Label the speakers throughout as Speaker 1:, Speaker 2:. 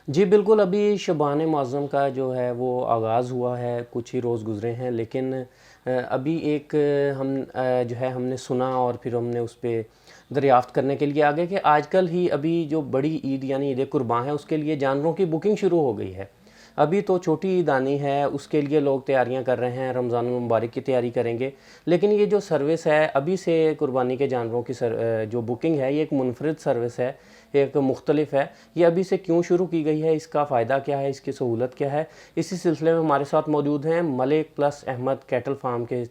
Speaker 1: जी बिल्कुल, अभी शबान मुअज़्ज़म का जो है वो आगाज़ हुआ है, कुछ ही रोज़ गुज़रे हैं, लेकिन अभी एक हम जो है हमने सुना और फिर हमने उस पे दरियाफ़्त करने के लिए आ गए कि आजकल ही अभी जो बड़ी ईद यानी ईद कुर्बान है, उसके लिए जानवरों की बुकिंग शुरू हो गई है। अभी तो छोटी ईद आनी है, उसके लिए लोग तैयारियां कर रहे हैं, रमज़ानुल मुबारक की तैयारी करेंगे। लेकिन ये जो सर्विस है अभी से कुर्बानी के जानवरों की जो बुकिंग है, ये एक मुनफरिद सर्विस है, एक मुख्तलिफ है। ये अभी से क्यों शुरू की गई है, इसका फ़ायदा क्या है, इसकी सहूलत क्या है, इसी सिलसिले में हमारे साथ मौजूद हैं Malik plus Ahmed cattle farm के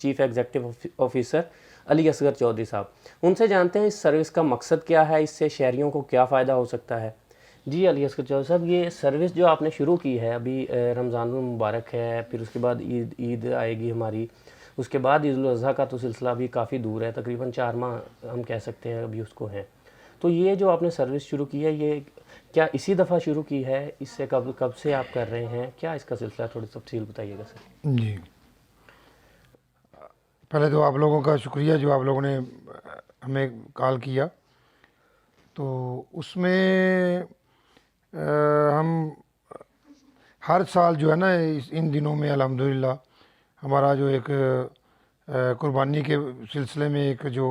Speaker 1: chief executive officer Ali Asghar Chaudhry साहब। उनसे जानते हैं इस सर्विस का मकसद क्या है, इससे शहरियों को क्या फ़ायदा हो सकता है। जी अली असगर चौधरी साहब, ये सर्विस जो आपने शुरू की है अभी, रमज़ानुल मुबारक है, फिर उसके बाद ईद आएगी हमारी, उसके बाद ईद उल अज़हा का तो सिलसिला अभी काफ़ी दूर है, तकरीबन 4 माह हम कह सकते हैं अभी उसको हैं। तो ये जो आपने सर्विस शुरू की है, ये क्या इसी दफ़ा शुरू की है, इससे कब कब से आप कर रहे हैं, क्या इसका सिलसिला, थोड़ी तफसील बताइएगा सर।
Speaker 2: जी, पहले तो आप लोगों का शुक्रिया जो आप लोगों ने हमें कॉल किया। तो उसमें हम हर साल जो है ना इन दिनों में अल्हम्दुलिल्लाह हमारा जो एक कुर्बानी के सिलसिले में एक जो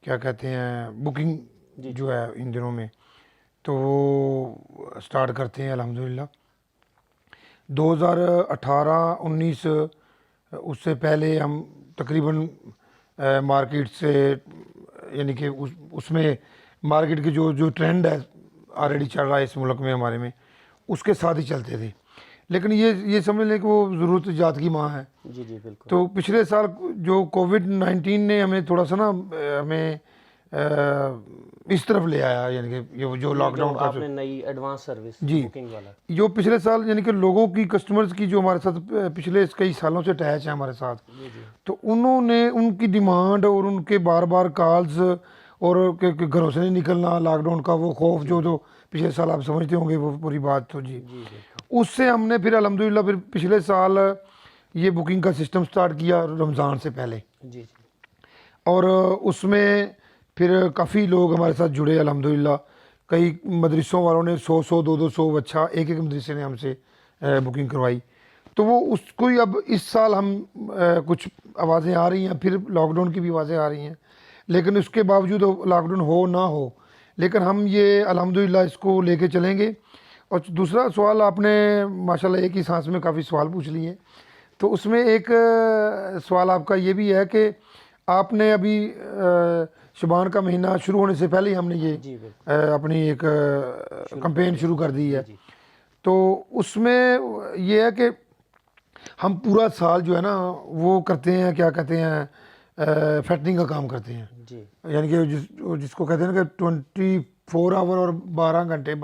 Speaker 2: क्या कहते हैं बुकिंग जो है इन दिनों में, तो वो स्टार्ट करते हैं अल्हम्दुलिल्लाह। 2018-19 उससे पहले हम तकरीबन मार्केट से यानी कि उसमें मार्केट की जो जो ट्रेंड है ऑलरेडी चल रहा है इस मुल्क में हमारे में, उसके साथ ही चलते थे। लेकिन ये समझ लें कि वो ज़रूरत जात की माँ है।
Speaker 1: जी जी बिल्कुल।
Speaker 2: तो पिछले साल जो कोविड-19 ने हमें थोड़ा सा ना हमें इस तरफ ले आया, यानी कि ये जो लॉकडाउन का जो
Speaker 1: आपने नई एडवांस सर्विस
Speaker 2: जी
Speaker 1: बुकिंग वाला।
Speaker 2: जो पिछले साल यानी कि लोगों की कस्टमर्स की जो हमारे साथ पिछले कई सालों से अटैच है हमारे साथ,
Speaker 1: जी जी
Speaker 2: तो उन्होंने उनकी डिमांड और उनके बार बार कॉल्स और कि घरों से नहीं निकलना, लॉकडाउन का वो खौफ जो जो पिछले साल आप समझते होंगे वो पूरी बात, तो जी
Speaker 1: जी बिल्कुल।
Speaker 2: उससे हमने फिर अल्हम्दुलिल्लाह फिर पिछले साल ये बुकिंग का सिस्टम स्टार्ट किया रमज़ान से पहले।
Speaker 1: जी जी
Speaker 2: और उसमें फिर काफ़ी लोग हमारे साथ जुड़े अल्हम्दुलिल्लाह। कई मदरसों वालों ने 100-100 200 बच्चा एक एक मदरसे ने हमसे बुकिंग करवाई। तो वो उसको ही अब इस साल हम कुछ आवाज़ें आ रही हैं, फिर लॉकडाउन की भी आवाज़ें आ रही हैं, लेकिन उसके बावजूद लॉकडाउन हो ना हो, लेकिन हम ये अल्हम्दुलिल्लाह इसको लेके चलेंगे। और दूसरा सवाल आपने माशाल्लाह एक ही सांस में काफ़ी सवाल पूछ लिए। तो उसमें एक सवाल आपका ये भी है कि आपने अभी शुबान का महीना शुरू होने से पहले ही हमने ये
Speaker 1: जी बिल्कुल
Speaker 2: अपनी एक कंपेन शुरू कर दी
Speaker 1: जी
Speaker 2: है।
Speaker 1: जी
Speaker 2: तो उसमें ये है कि हम पूरा साल जो है ना वो करते हैं, क्या कहते हैं, फैटनिंग का काम करते हैं।
Speaker 1: जी
Speaker 2: यानी कि जिसको कहते हैं ना कि 24 आवर और 12 घंटे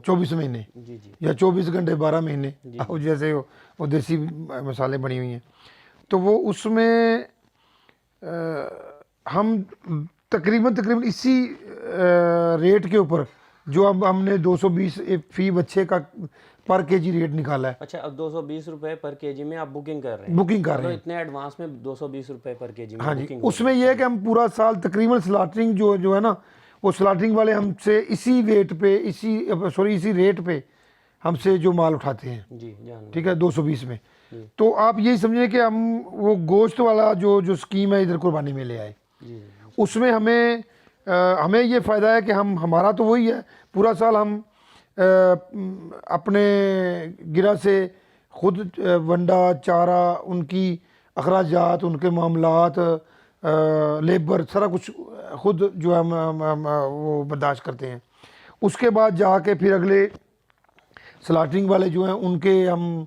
Speaker 2: 24 महीने,
Speaker 1: जी जी
Speaker 2: या 24 घंटे 12 महीने,
Speaker 1: जी
Speaker 2: अब
Speaker 1: जी
Speaker 2: जैसे वो देसी मसाले बनी हुई हैं। तो वो उसमें हम तकरीबन तकरीबन इसी रेट के ऊपर जो अब हमने 220 फी बच्चे का पर केजी रेट निकाला है,
Speaker 1: अच्छा, अब 220 रुपये पर केजी में आप बुकिंग कर रहे हैं,
Speaker 2: बुकिंग कर रहे
Speaker 1: मतलब
Speaker 2: हैं।
Speaker 1: इतने एडवांस में 220 रुपये पर केजी में
Speaker 2: हाँ जी,
Speaker 1: बुकिंग हो रही
Speaker 2: उसमें यह है कि
Speaker 1: है।
Speaker 2: हम पूरा साल तकरीबन स्लाटरिंग जो जो है ना, वो स्लाटरिंग वाले हमसे इसी रेट पे इसी रेट पे हमसे जो माल उठाते हैं,
Speaker 1: जी जान
Speaker 2: ठीक है, 220 में।
Speaker 1: जी
Speaker 2: तो आप यही समझिए कि हम वो गोश्त वाला जो जो स्कीम है इधर कुर्बानी में ले आए।
Speaker 1: जी
Speaker 2: उसमें हमें ये फ़ायदा है कि हमारा तो वही है, पूरा साल हम अपने गिरा से खुद वंडा चारा, उनकी अखराजात, उनके मामलात, लेबर, सारा कुछ खुद जो है हम वो बर्दाश्त करते हैं। उसके बाद जाके फिर अगले स्लाटरिंग वाले जो हैं उनके हम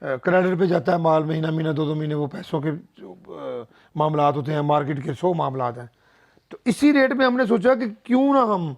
Speaker 2: क्रेडिट पे जाता है माल, महीना महीना 2-2 महीने वो पैसों के मामलात होते हैं, मार्केट के 100 मामलात हैं। तो इसी रेट में हमने सोचा कि क्यों ना हम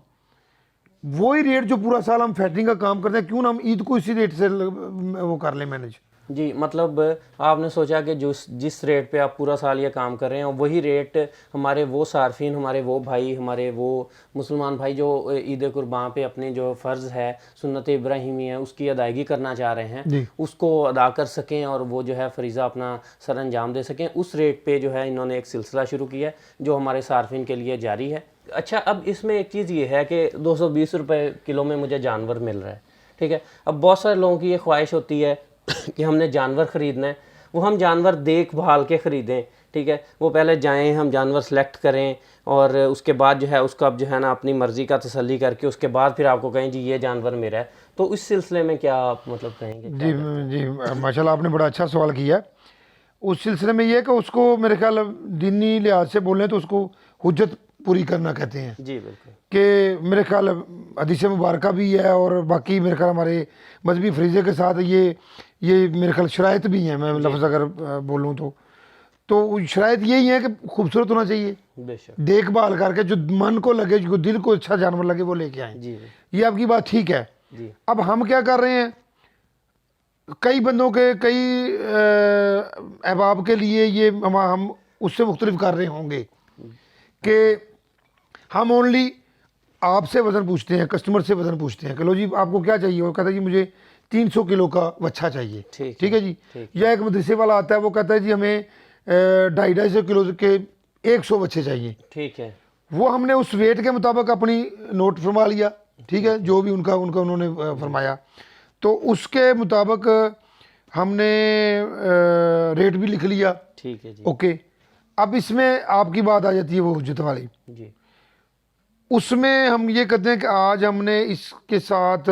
Speaker 2: वही रेट जो पूरा साल हम फैक्टरिंग का काम करते हैं, क्यों ना हम ईद को इसी रेट से वो कर लें मैनेज।
Speaker 1: जी, मतलब आपने सोचा कि जिस रेट पे आप पूरा साल ये काम कर रहे हैं वही रेट हमारे वो सार्फिन, हमारे वो भाई, हमारे वो मुसलमान भाई जो ईद कुर्बान पे अपने जो फ़र्ज़ है सुन्नत इब्राहिमी है उसकी अदायगी करना चाह रहे हैं,
Speaker 2: जी
Speaker 1: उसको अदा कर सकें और वो जो है फ़रीज़ा अपना सर अंजाम दे सकें, उस रेट पे जो है इन्होंने एक सिलसिला शुरू किया है जो हमारे सार्फिन के लिए जारी है। अच्छा, अब इसमें एक चीज़ ये है कि 220 रुपए किलो में मुझे जानवर मिल रहा है, ठीक है। अब बहुत सारे लोगों की ये ख्वाहिश होती है कि हमने जानवर ख़रीदना है, वो हम जानवर देखभाल के ख़रीदें, ठीक है। वो पहले जाएं, हम जानवर सेलेक्ट करें और उसके बाद जो है उसका अब जो है ना अपनी मर्ज़ी का तसल्ली करके उसके बाद फिर आपको कहें जी ये जानवर मेरा है। तो इस सिलसिले में क्या आप मतलब कहेंगे?
Speaker 2: जी जी, माशाल्लाह आपने बड़ा अच्छा सवाल किया। उस सिलसिले में ये है कि उसको मेरे ख्याल दीनी लिहाज से बोलें तो उसको हुज्जत पूरी करना कहते हैं
Speaker 1: जी बिल्कुल।
Speaker 2: कि मेरे ख्याल हदीस मुबारका भी है और बाकी मेरे ख्याल हमारे मजहबी फरीज़े के साथ ये मेरे ख्याल शराइत भी हैं, मैं लफ्ज़ अगर बोलूँ तो शराइत यही है कि खूबसूरत होना चाहिए,
Speaker 1: बेशक।
Speaker 2: देखभाल करके जो मन को लगे, जो दिल को अच्छा जानवर लगे वो लेके आए।
Speaker 1: जी
Speaker 2: ये आपकी बात ठीक है।
Speaker 1: जी
Speaker 2: अब हम क्या कर रहे हैं, कई बंदों के कई अहबाब के लिए ये हम उससे मुख्तलिफ कर रहे होंगे कि हम ओनली आपसे वज़न पूछते हैं, कस्टमर से वज़न पूछते हैं कि लो जी आपको क्या चाहिए, वो कहता है जी मुझे 300 किलो का वच्छा चाहिए, ठीक है जी। या एक मदरसे वाला आता है, वो कहता है जी हमें 250 किलो के 100 वच्छे चाहिए,
Speaker 1: ठीक है।
Speaker 2: वो हमने उस वेट के मुताबिक अपनी नोट फरमा लिया, ठीक है, जो भी उनका उन्होंने फरमाया, तो उसके मुताबिक हमने रेट भी लिख लिया,
Speaker 1: ठीक है जी।
Speaker 2: ओके। अब इसमें आपकी बात आ जाती है वो हुज्जत वाली।
Speaker 1: जी
Speaker 2: उसमें हम ये कहते हैं कि आज हमने इसके साथ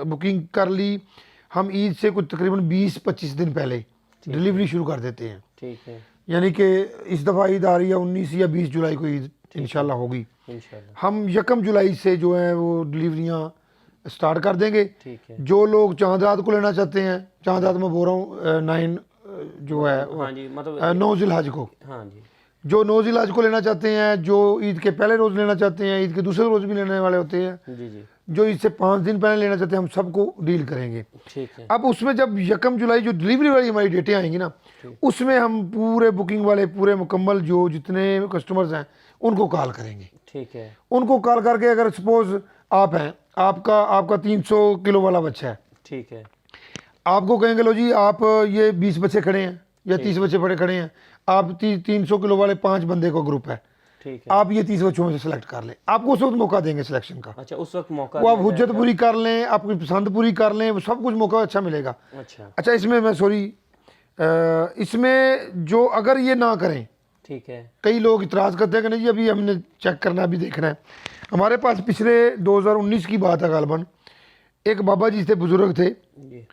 Speaker 2: बुकिंग कर ली, हम ईद से कुछ तकरीबन 20-25 दिन पहले डिलीवरी शुरू कर देते हैं,
Speaker 1: ठीक है।
Speaker 2: यानी कि इस दफ़ा ईद आ रही है 19 या 20 जुलाई को ईद इंशाल्लाह होगी।
Speaker 1: इंशाल्लाह।
Speaker 2: हम 1 जुलाई से जो है वो डिलीवरियाँ स्टार्ट कर देंगे।
Speaker 1: ठीक है।
Speaker 2: जो लोग चांद रात को लेना चाहते हैं, चांद रात में बोल रहा हूँ 9 जो है
Speaker 1: हाँ जी, मतलब
Speaker 2: 9 जिलहज को,
Speaker 1: हाँ जी।
Speaker 2: जो 9 जिलहज को लेना चाहते हैं, जो ईद के पहले रोज़ लेना चाहते हैं, ईद के दूसरे रोज़ भी लेने वाले होते हैं,
Speaker 1: जी जी
Speaker 2: जो ईद से 5 दिन पहले लेना चाहते हैं, हम सबको डील करेंगे।
Speaker 1: ठीक है।
Speaker 2: अब उसमें जब 1 जुलाई जो डिलीवरी वाली हमारी डेटें आएंगी ना, उसमें हम पूरे बुकिंग वाले पूरे मुकम्मल जो जितने कस्टमर्स हैं उनको कॉल करेंगे।
Speaker 1: ठीक है।
Speaker 2: उनको कॉल करके अगर सपोज आप हैं, आपका 300 किलो वाला बच्चा है,
Speaker 1: ठीक है।
Speaker 2: आपको कहेंगे लो जी आप ये 20 बच्चे खड़े हैं या 30 बच्चे खड़े हैं, आप 300 किलो वाले 5 बंदे का ग्रुप है,
Speaker 1: ठीक है।
Speaker 2: आप ये 30 बच्चों में से सेलेक्ट कर लें, आपको उस वक्त मौका देंगे सिलेक्शन का।
Speaker 1: अच्छा, उस वक्त मौका
Speaker 2: वो आप
Speaker 1: दिया
Speaker 2: हुज्जत
Speaker 1: जाएगा।
Speaker 2: पूरी कर लें, आपकी पसंद पूरी कर लें, वो सब कुछ मौका अच्छा मिलेगा।
Speaker 1: अच्छा।
Speaker 2: अच्छा, इसमें मैं सॉरी, इसमें जो अगर ये ना करें,
Speaker 1: ठीक है।
Speaker 2: कई लोग इतराज़ करते हैं कि नहीं जी अभी हमने चेक करना, अभी देखना है। हमारे पास पिछले 2019 की बात है गालबन, एक बाबा जी थे, बुज़ुर्ग थे,
Speaker 1: जी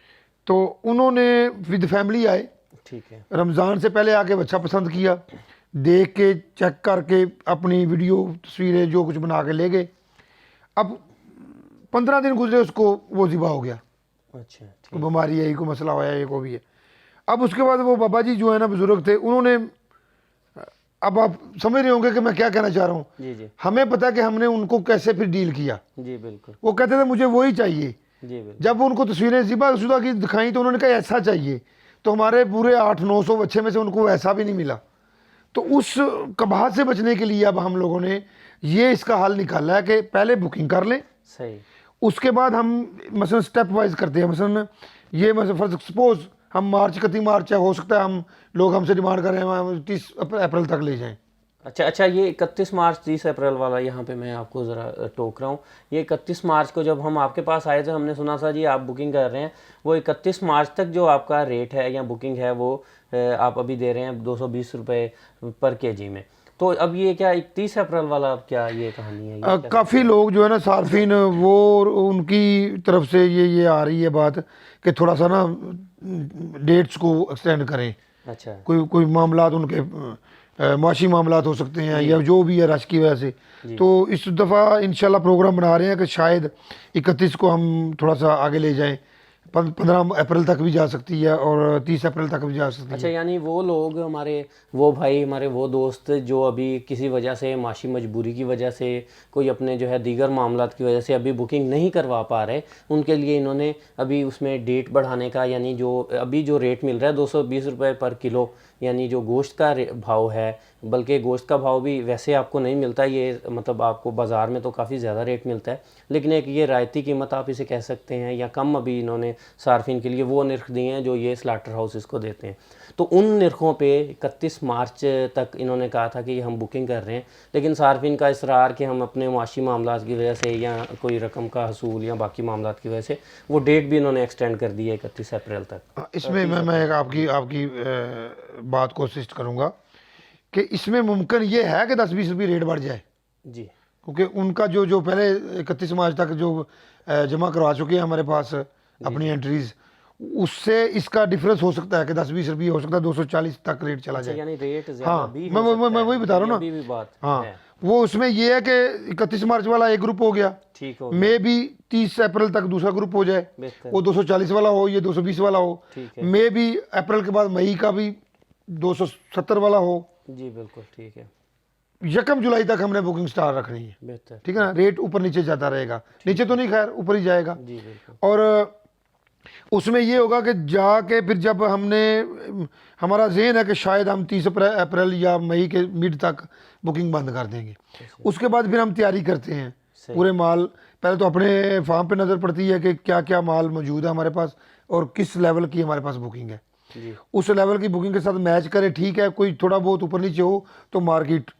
Speaker 2: तो उन्होंने विद फैमिली आए,
Speaker 1: ठीक है।
Speaker 2: रमज़ान से पहले आके बच्चा पसंद किया, देख के चेक करके अपनी वीडियो तस्वीरें जो कुछ बना के ले गए। अब 15 दिन गुजरे, उसको वो ज़िबा हो गया,
Speaker 1: अच्छा ठीक।
Speaker 2: कोई बीमारी है, कोई मसला हुआ है, को भी है। अब उसके बाद वो बाबा जी जो है ना बुज़ुर्ग थे, उन्होंने, अब आप समझ रहे होंगे कि मैं क्या कहना चाह रहा हूँ,
Speaker 1: जी जी
Speaker 2: हमें पता कि हमने उनको कैसे फिर डील किया।
Speaker 1: जी बिल्कुल।
Speaker 2: वो कहते थे मुझे वही चाहिए,
Speaker 1: जी बिल्कुल।
Speaker 2: जब वो उनको तस्वीरें ज़िबा-शुदा की दिखाई तो उन्होंने कहा ऐसा चाहिए, तो हमारे पूरे 800-900 बच्चे में से उनको वैसा भी नहीं मिला। तो उस कबाहत से बचने के लिए अब हम लोगों ने ये इसका हल निकाला है कि पहले बुकिंग कर लें,
Speaker 1: सही।
Speaker 2: उसके बाद हम मसलन स्टेप वाइज करते हैं। मसलन ये मतलब फर्ज सपोज हम मार्च 31 मार्च है, हो सकता है हम लोग हमसे डिमांड कर रहे हैं हम 30 अप्रैल तक ले जाएं।
Speaker 1: अच्छा अच्छा, ये 31 मार्च 30 अप्रैल वाला, यहाँ पे मैं आपको ज़रा टोक रहा हूँ। ये 31 मार्च को जब हम आपके पास आए थे, हमने सुना था जी आप बुकिंग कर रहे हैं, वो 31 मार्च तक जो आपका रेट है या बुकिंग है वो आप अभी दे रहे हैं 220 रुपये पर केजी में। तो अब ये क्या 31 अप्रैल वाला, अब क्या ये कहानी है? ये
Speaker 2: काफ़ी लोग जो है ना सार्फिन, वो उनकी तरफ से ये आ रही है बात कि थोड़ा सा ना डेट्स को एक्सटेंड करें।
Speaker 1: अच्छा।
Speaker 2: कोई मामलात उनके माशी मामलात हो सकते हैं या जो भी है रश की वजह से। तो इस दफ़ा इंशाल्लाह प्रोग्राम बना रहे हैं कि शायद 31 को हम थोड़ा सा आगे ले जाएं, 15 अप्रैल तक भी जा सकती है और 30 अप्रैल तक भी जा सकती है।
Speaker 1: अच्छा, यानी वो लोग हमारे, वो भाई हमारे, वो दोस्त जो अभी किसी वजह से, माशी मजबूरी की वजह से, कोई अपने जो है दीगर मामलात की वजह से अभी बुकिंग नहीं करवा पा रहे, उनके लिए इन्होंने अभी उसमें डेट बढ़ाने का, यानी जो अभी जो रेट मिल रहा है 220 रुपये पर किलो, यानी जो गोश्त का भाव है, बल्कि गोश्त का भाव भी वैसे आपको नहीं मिलता, ये मतलब आपको बाज़ार में तो काफ़ी ज़्यादा रेट मिलता है, लेकिन एक ये रायती कीमत आप इसे कह सकते हैं, या कम अभी इन्होंने सार्फिन के लिए वो निर्ख दिए हैं जो ये स्लाटर हाउस इसको देते हैं। तो उन निर्खों पे 31 मार्च तक इन्होंने कहा था कि हम बुकिंग कर रहे हैं, लेकिन सार्फिन का इसरार कि हम अपने मुआशी मामला की वजह से या कोई रकम का हसूल या बाकी मामला की वजह से वो डेट भी इन्होंने एक्सटेंड कर दी है 31 अप्रैल तक।
Speaker 2: इसमें मैं एक आपकी आपकी बात को असिस्ट करूंगा कि इसमें मुमकिन ये है कि 10-20 रुपये रेट बढ़ जाए
Speaker 1: जी,
Speaker 2: क्योंकि उनका जो जो पहले 31 मार्च तक जो जमा करवा चुके हैं हमारे पास अपनी एंट्रीज, उससे इसका डिफरेंस हो सकता है कि 10-20 रुपये हो सकता है 240 तक रेट चला जाए।
Speaker 1: यानी रेट ज़्यादा
Speaker 2: हाँ,
Speaker 1: भी
Speaker 2: मैं
Speaker 1: हो सकता
Speaker 2: मैं
Speaker 1: है,
Speaker 2: वही बता रहा हूँ
Speaker 1: अभी भी
Speaker 2: ना।
Speaker 1: बात
Speaker 2: हाँ,
Speaker 1: है।
Speaker 2: वो उसमें ये है कि 31 मार्च वाला एक ग्रुप हो गया,
Speaker 1: ठीक हो
Speaker 2: मे भी 30 अप्रैल तक दूसरा ग्रुप हो जाए,
Speaker 1: बेहतर,
Speaker 2: वो 240 वाला हो, ये 220 वाला हो,
Speaker 1: ठीक है
Speaker 2: मे भी अप्रैल के बाद मई का भी 270 वाला हो।
Speaker 1: जी, बिल्कुल ठीक है,
Speaker 2: 1 जुलाई तक हमने बुकिंग स्टार रखनी है,
Speaker 1: बेहतर,
Speaker 2: ठीक है ना। रेट ऊपर नीचे जाता रहेगा, नीचे तो नहीं, खैर ऊपर ही जाएगा।
Speaker 1: जी बिल्कुल,
Speaker 2: और उसमें ये होगा कि जाके फिर जब हमने हमारा ज़हन है कि शायद हम 30 अप्रैल या मई के मिड तक बुकिंग बंद कर देंगे, उसके बाद फिर हम तैयारी करते हैं
Speaker 1: सही,
Speaker 2: पूरे माल। पहले तो अपने फार्म पे नज़र पड़ती है कि क्या क्या माल मौजूद है हमारे पास और किस लेवल की हमारे पास बुकिंग है,
Speaker 1: जी,
Speaker 2: उस लेवल की बुकिंग के साथ मैच करे। ठीक है, कोई थोड़ा बहुत ऊपर नीचे हो तो मार्केट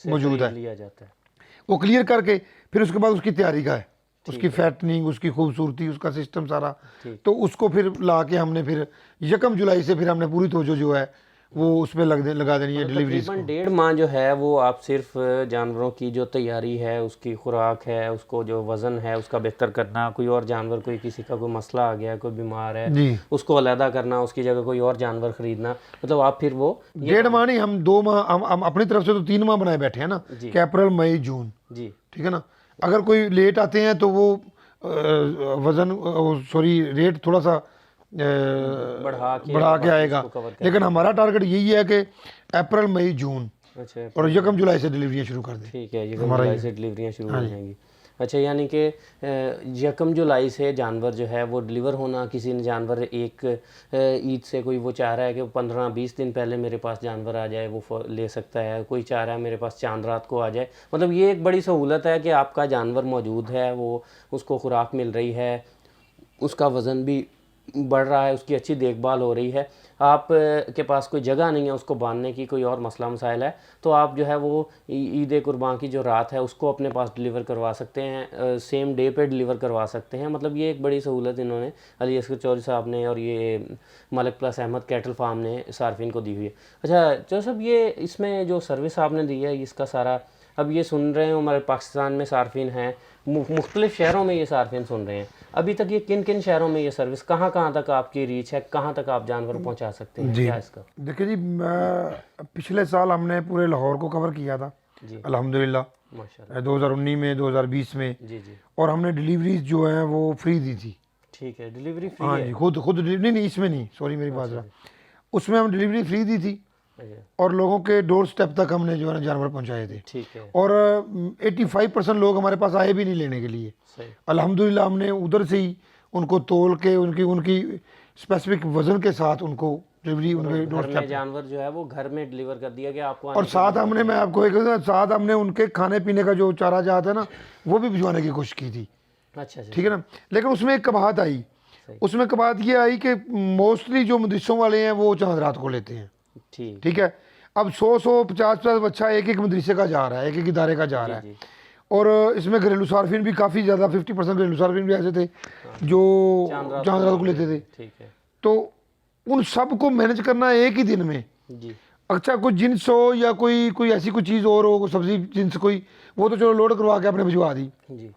Speaker 1: से
Speaker 2: मौजूद
Speaker 1: खरीद
Speaker 2: है,
Speaker 1: लिया जाता है,
Speaker 2: वो क्लियर करके फिर उसके बाद उसकी तैयारी का है, उसकी फैटनिंग, उसकी खूबसूरती, उसका सिस्टम सारा।
Speaker 1: ठीक,
Speaker 2: तो उसको फिर ला के हमने फिर 1 जुलाई से फिर हमने पूरी तवज्जो जो है वो उस पर लगा देनी है डिलीवरीज
Speaker 1: तकरीबन
Speaker 2: को।
Speaker 1: 1.5 माह जो है वो आप सिर्फ जानवरों की जो तैयारी है, उसकी खुराक है, उसको जो वज़न है उसका बेहतर करना, कोई और जानवर, कोई किसी का कोई मसला आ गया, कोई बीमार है,
Speaker 2: जी,
Speaker 1: उसको अलहदा करना, उसकी जगह कोई और जानवर ख़रीदना, मतलब आप फिर वो
Speaker 2: 1.5 माह नहीं, हम 2 माह, हम अपनी तरफ से तो 3 माह बनाए बैठे हैं ना,
Speaker 1: जी,
Speaker 2: कि अप्रैल मई जून,
Speaker 1: जी,
Speaker 2: ठीक है ना। अगर कोई लेट आते हैं तो वो वज़न, सॉरी, रेट थोड़ा सा बढ़ा के आएगा,
Speaker 1: उसको कवर
Speaker 2: लेकिन हमारा टारगेट यही है कि अप्रैल मई जून
Speaker 1: अच्छा,
Speaker 2: और 1 जुलाई से डिलीवरियाँ शुरू कर दें।
Speaker 1: ठीक है, 1 जुलाई से डिलीवरियाँ शुरू हो जाएंगी। अच्छा, यानी कि 1 जुलाई से जानवर जो है वो डिलीवर होना, किसी ने जानवर एक ईद से कोई वो चाह रहा है कि 15-20 दिन पहले मेरे पास जानवर आ जाए, वो ले सकता है, कोई चाह रहा है मेरे पास चांद रात को आ जाए, मतलब ये एक बड़ी सहूलत है कि आपका जानवर मौजूद है, वो उसको खुराक मिल रही है, उसका वज़न भी बढ़ रहा है, उसकी अच्छी देखभाल हो रही है, आप के पास कोई जगह नहीं है उसको बांधने की, कोई और मसला मसाइल है, तो आप जो है वो ईद कुर्बान की जो रात है उसको अपने पास डिलीवर करवा सकते हैं, सेम डे पे डिलीवर करवा सकते हैं। मतलब ये एक बड़ी सहूलत इन्होंने अली असगर चौधरी साहब ने और ये Malik plus Ahmed cattle farm ने सार्फिन को दी हुई है। अच्छा जो सब ये इसमें जो सर्विस आपने दी है इसका सारा, अब ये सुन रहे हैं हमारे पाकिस्तान में सार्फिन हैं, मुख्तलिफ शहरों में ये सार्फिन सुन रहे हैं, अभी तक ये किन किन शहरों में ये सर्विस, कहाँ कहाँ तक आपकी रीच है, कहाँ तक आप जानवर पहुँचा सकते हैं, क्या इसका?
Speaker 2: देखिए जी, पिछले साल हमने पूरे लाहौर को कवर किया था
Speaker 1: जी,
Speaker 2: अल्हम्दुलिल्लाह,
Speaker 1: माशाल्लाह,
Speaker 2: 2019 में, 2020 में,
Speaker 1: जी जी,
Speaker 2: और हमने डिलीवरीज जो हैं वो फ्री दी थी।
Speaker 1: ठीक है, डिलीवरी फ्री
Speaker 2: हाँ
Speaker 1: है?
Speaker 2: जी, खुद डिलीवरी नहीं, इसमें नहीं, सॉरी मेरी बात रहा, उसमें हम डिलीवरी फ्री दी थी
Speaker 1: अच्छा,
Speaker 2: और लोगों के डोर स्टेप तक हमने जो है ना जानवर पहुंचाए थे।
Speaker 1: ठीक है,
Speaker 2: और 85% लोग हमारे पास आए भी नहीं लेने के लिए,
Speaker 1: सही,
Speaker 2: अल्हम्दुलिल्लाह हमने उधर से ही उनको तोल के उनकी उनकी स्पेसिफिक वजन के साथ उनको डिलीवरी उनके डोर
Speaker 1: घर में जानवर जो है वो घर में डिलीवर कर दिया गया आपको,
Speaker 2: और साथ हमने, मैं आपको एक साथ हमने उनके खाने पीने का जो चारा जाता है ना वो भी भिजवाने की कोशिश की थी,
Speaker 1: अच्छा अच्छा,
Speaker 2: ठीक है ना। लेकिन उसमें एक कबाहत आई,
Speaker 1: सही,
Speaker 2: उसमें कबाहत ये आई कि मोस्टली जो मदरसों वाले हैं वो चांद रात को लेते हैं,
Speaker 1: ठीक,
Speaker 2: ठीक है। अब 100-150 बच्चा एक एक मदरसे का जा रहा है, एक एक इदारे का जा रहा है,
Speaker 1: जी,
Speaker 2: और इसमें घरेलू सार्फिन भी काफ़ी ज़्यादा, 50% घरेलू सार्फिन भी ऐसे थे जो चांद रात को लेते थे।
Speaker 1: ठीक है,
Speaker 2: तो उन सब को मैनेज करना एक ही दिन में,
Speaker 1: जी,
Speaker 2: अच्छा कोई जिन्स हो या कोई कोई ऐसी कोई चीज़ और हो, सब्जी जिन्स कोई, वो तो चलो लोड करवा के आपने भिजवा दी।
Speaker 1: जी,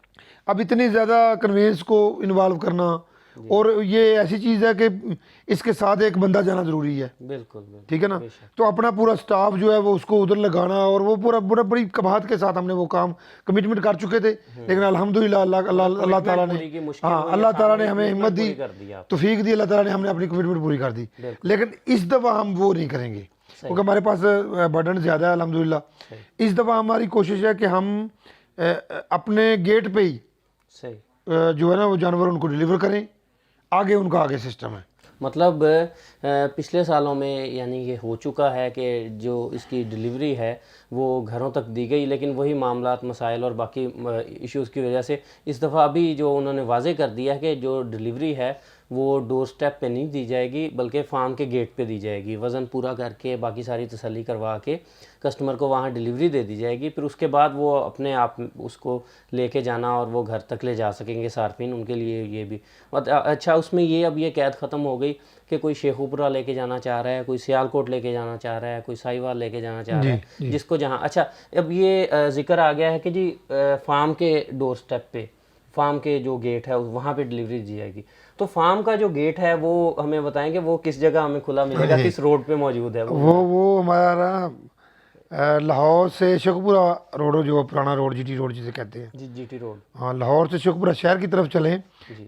Speaker 2: अब इतनी ज़्यादा कन्वेंस को इन्वॉल्व करना, और ये ऐसी चीज़ है कि इसके साथ एक बंदा जाना ज़रूरी है,
Speaker 1: बिल्कुल बिल्कुल,
Speaker 2: ठीक है ना।
Speaker 1: बेशक,
Speaker 2: तो अपना पूरा स्टाफ जो है वो उसको उधर लगाना, और वो पूरा पूरा बड़ी कबाहत के साथ हमने वो काम कमिटमेंट कर चुके थे, लेकिन अल्हम्दुलिल्लाह अल्लाह ताला ने,
Speaker 1: पूरी की मुश्किल
Speaker 2: हाँ,
Speaker 1: हुई है,
Speaker 2: अल्लाह ताला ने
Speaker 1: काम
Speaker 2: हमें
Speaker 1: में
Speaker 2: हिम्मत दी,
Speaker 1: पूरी कर दी आप,
Speaker 2: तौफीक दी अल्लाह ताला ने, हमने अपनी कमिटमेंट पूरी कर दी।
Speaker 1: बिल्कुल,
Speaker 2: लेकिन इस दफ़ा हम वो नहीं करेंगे क्योंकि हमारे पास बर्डन ज़्यादा है अल्हम्दुलिल्लाह।
Speaker 1: सही,
Speaker 2: इस दफ़ा हमारी कोशिश है कि हम अपने गेट पे ही
Speaker 1: सही,
Speaker 2: जो है ना वो जानवर उनको डिलीवर करें, आगे उनका आगे सिस्टम है।
Speaker 1: मतलब पिछले सालों में यानी ये हो चुका है कि जो इसकी डिलीवरी है वो घरों तक दी गई, लेकिन वही मामलात, मसाइल और बाकी इश्यूज़ की वजह से इस दफ़ा अभी जो उन्होंने वाजे कर दिया है कि जो डिलीवरी है वो डोर स्टेप पे नहीं दी जाएगी बल्कि फार्म के गेट पे दी जाएगी। वज़न पूरा करके बाकी सारी तसल्ली करवा के कस्टमर को वहाँ डिलीवरी दे दी जाएगी, फिर उसके बाद वो अपने आप उसको लेके जाना और वो घर तक ले जा सकेंगे सार्फिन। उनके लिए ये भी अच्छा, उसमें ये अब ये कैद ख़त्म हो गई कि कोई शेखुपुरा लेके जाना चाह रहा है, कोई सियालकोट लेके जाना चाह रहा है, कोई साहिवाल लेके जाना चाह रहा है, जिसको जहाँ। अच्छा, अब ये जिक्र आ गया है कि जी फार्म के डोर स्टेप पे, फार्म के जो गेट है वहाँ पे डिलीवरी दी जाएगी। तो फार्म का जो गेट है वो हमें बताएंगे वो किस जगह हमें खुला मिलेगा, किस रोड पे मौजूद है
Speaker 2: वो हमारा लाहौर से शेखपुरा रोड, जो पुराना रोड, जीटी रोड जिसे कहते हैं।
Speaker 1: जी, जीटी रोड।
Speaker 2: हाँ, लाहौर से शेखपुरा शहर की तरफ चलें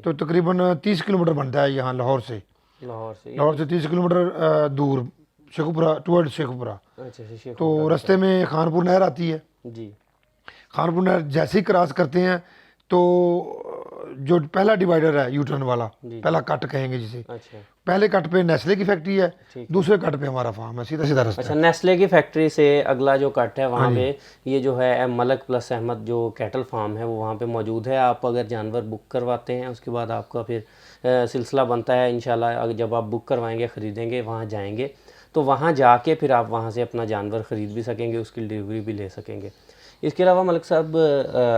Speaker 2: तो तकरीबन 30 किलोमीटर बनता है यहाँ लाहौर से। लाहौर से 30 किलोमीटर दूर शेखपुरा, टुवर्ड शेखपुरा।
Speaker 1: अच्छा,
Speaker 2: तो रास्ते में खानपुर नहर आती है
Speaker 1: जी।
Speaker 2: खानपुर नहर जैसे ही क्रॉस करते हैं तो जो पहला डिवाइडर है यू टर्न वाला, पहला कट कहेंगे जिसे,
Speaker 1: अच्छा,
Speaker 2: पहले कट पे नेस्ले की फैक्ट्री है, दूसरे कट पे हमारा फार्म है, सीधा सीधा रास्ता।
Speaker 1: अच्छा, नेस्ले की फैक्ट्री से अगला जो कट है वहाँ पे ये जो है मलक प्लस अहमद जो कैटल फार्म है वो वहाँ पे मौजूद है। आप अगर जानवर बुक करवाते हैं उसके बाद आपका फिर सिलसिला बनता है इंशाल्लाह, जब आप बुक करवाएंगे, ख़रीदेंगे, वहाँ जाएंगे तो वहाँ जाके फिर आप वहाँ से अपना जानवर ख़रीद भी सकेंगे, उसकी डिलीवरी भी ले सकेंगे। इसके अलावा मलिक साहब,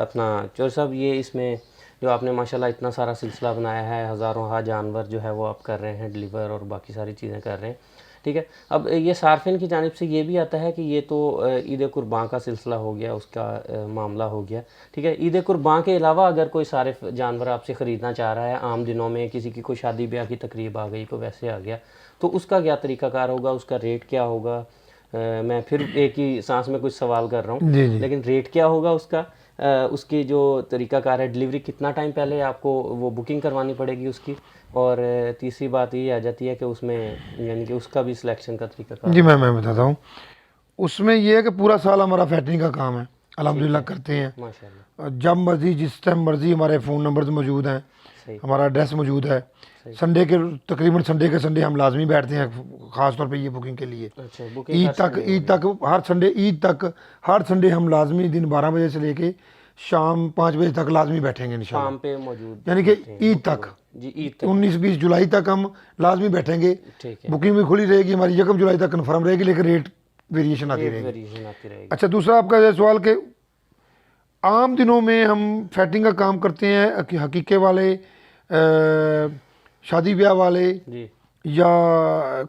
Speaker 1: अपना चौर साहब, ये इसमें जो आपने माशाल्लाह इतना सारा सिलसिला बनाया है, हज़ारों हा जानवर जो है वो आप कर रहे हैं डिलीवर और बाकी सारी चीज़ें कर रहे हैं, ठीक है। अब ये सार्फिन की जानिब से ये भी आता है कि ये तो ईद कुर्बान का सिलसिला हो गया, उसका मामला हो गया, ठीक है। ईद कुर्बान के अलावा अगर कोई सारे जानवर आपसे ख़रीदना चाह रहा है आम दिनों में, किसी की कोई शादी ब्याह की तकरीब आ गई, कोई वैसे आ गया, तो उसका क्या तरीक़ाकार होगा, उसका रेट क्या होगा? मैं फिर एक ही सांस में कुछ सवाल कर रहा हूँ, लेकिन रेट क्या होगा उसका, उसकी जो तरीक़ाकार है, डिलीवरी कितना टाइम पहले आपको वो बुकिंग करवानी पड़ेगी उसकी, और तीसरी बात ये आ जाती है कि उसमें यानी कि उसका भी सिलेक्शन का तरीक़ाकार।
Speaker 2: जी, मैं बताता हूँ। उसमें ये है कि पूरा साल हमारा फैटरिंग का काम है, अल्हम्दुलिल्लाह करते हैं
Speaker 1: माशाल्लाह।
Speaker 2: जब मर्ज़ी, जिस टाइम मर्ज़ी। हमारे फ़ोन नंबर्स मौजूद हैं, हमारा एड्रेस मौजूद है। संडे के तकरीबन संडे के संडे हम लाजमी बैठते हैं, ख़ास तौर पे ये बुकिंग के लिए। ईद तक हर संडे, ईद तक हर संडे हम लाजमी दिन 12 बजे से लेके शाम 5 बजे तक लाजमी बैठेंगे इंशाल्लाह,
Speaker 1: शाम पे मौजूद,
Speaker 2: यानी कि ईद तक,
Speaker 1: जी, ईद तक
Speaker 2: 19-20 जुलाई तक हम लाजमी बैठेंगे।
Speaker 1: ठीक है।
Speaker 2: बुकिंग भी खुली रहेगी हमारी, 1 जुलाई तक कन्फर्म रहेगी, लेकिन रेट वेरिएशन आती रहेगी। अच्छा, दूसरा आपका ये सवाल कि आम दिनों में हम फैटिंग का काम करते हैं, हकीके वाले, शादी ब्याह वाले, या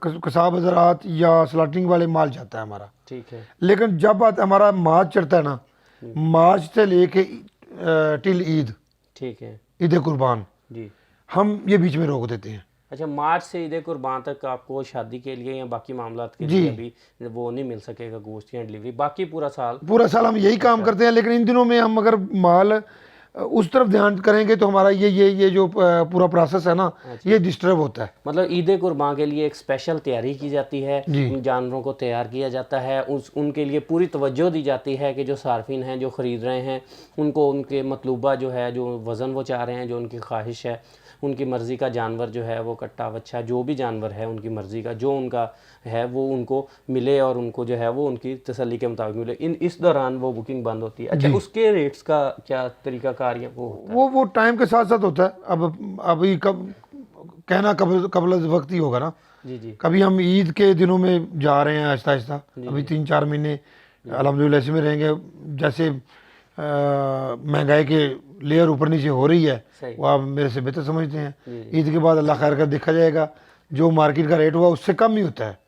Speaker 2: कसाब हज़रात या स्लॉटिंग वाले माल जाता है हमारा,
Speaker 1: ठीक है।
Speaker 2: लेकिन जब हमारा मार्च चढ़ता है ना, मार्च से लेके टिल ईद, ठीक है, ईद कुर्बान जी, हम ये बीच में रोक देते हैं।
Speaker 1: अच्छा, मार्च से ईद कुर्बान तक आपको शादी के लिए या बाकी मामलात के लिए अभी वो नहीं मिल सकेगा गोश्त या डिलीवरी, बाकी पूरा साल
Speaker 2: हम यही काम करते हैं। लेकिन इन दिनों में हम अगर माल उस तरफ ध्यान करेंगे तो हमारा ये जो पूरा प्रोसेस है ना, ये डिस्टर्ब होता है।
Speaker 1: मतलब ईद कुर्बान के लिए एक स्पेशल तैयारी की जाती है, जानवरों को तैयार किया जाता है, उनके लिए पूरी तवज्जो दी जाती है कि जो सार्फिन हैं, जो ख़रीद रहे हैं, उनको उनके मतलूबा जो है, जो वज़न वो चाह रहे हैं, जो उनकी ख्वाहिश है, उनकी मर्ज़ी का जानवर जो है वो कट्टा बच्चा जो भी जानवर है उनकी मर्ज़ी का जो उनका है वो उनको मिले और उनको जो है वो उनकी तसल्ली के मुताबिक मिले। इस दौरान वो बुकिंग बंद होती है। अच्छा, उसके रेट्स का क्या तरीक़ाकार है?
Speaker 2: वो टाइम के साथ साथ होता है। अब अभी कब कहना कबल वक्त ही होगा ना। जी। कभी हम ईद के दिनों में जा रहे हैं आहिस्ता आहिस्ता, अभी 3-4 महीने अल्हम्दुलिल्लाह ऐसे में रहेंगे। जैसे महंगाई के लेयर ऊपर नीचे हो रही है, वो आप मेरे से बेहतर समझते हैं। ईद के बाद अल्लाह खैर कर देखा जाएगा, जो मार्केट का रेट हुआ उससे कम ही होता है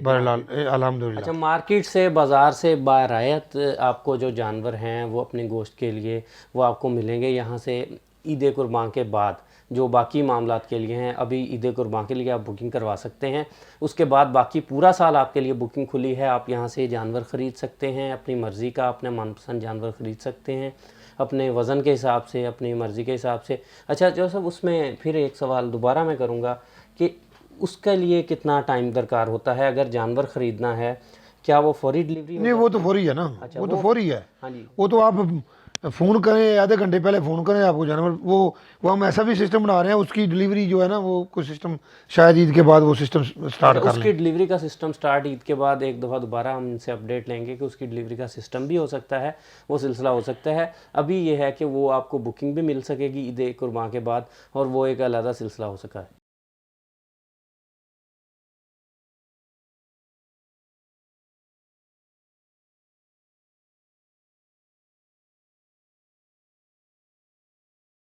Speaker 2: बहरहाल अल्हम्दुलिल्लाह।
Speaker 1: अच्छा, मार्केट से, बाज़ार से बारायत आपको जो जानवर हैं वो अपने गोश्त के लिए वो आपको मिलेंगे यहाँ से ईद कुर्बान के बाद। जो बाकी मामलात के लिए हैं, अभी ईद कुर्बान के लिए आप बुकिंग करवा सकते हैं, उसके बाद बाकी पूरा साल आपके लिए बुकिंग खुली है। आप यहाँ से जानवर ख़रीद सकते हैं, अपनी मर्ज़ी का अपने मनपसंद जानवर ख़रीद सकते हैं, अपने वज़न के हिसाब से, अपनी मर्ज़ी के हिसाब से। अच्छा जो सब, उसमें फिर एक सवाल दोबारा मैं करूँगा कि उसके लिए कितना टाइम दरकार होता है? अगर जानवर ख़रीदना है, क्या वो फौरी डिलीवरी?
Speaker 2: नहीं, वो तो फौरी है ना। अच्छा, वो तो फौरी है। हाँ जी, वो तो आप फ़ोन करें, आधे घंटे पहले फ़ोन करें आपको जानवर, वो हम ऐसा भी सिस्टम बना रहे हैं, उसकी डिलीवरी जो है ना, वो कुछ सिस्टम शायद ईद के बाद वो सिस्टम स्टार्ट कर
Speaker 1: उसकी
Speaker 2: लें।
Speaker 1: डिलीवरी का सिस्टम स्टार्ट ईद के बाद एक दफ़ा दोबारा हम इनसे अपडेट लेंगे कि उसकी डिलीवरी का सिस्टम भी हो सकता है, वो सिलसिला हो सकता है। अभी ये है कि वो आपको बुकिंग भी मिल सकेगी ईद कुर्बान के बाद, और वो एक अलग सिलसिला हो सका है।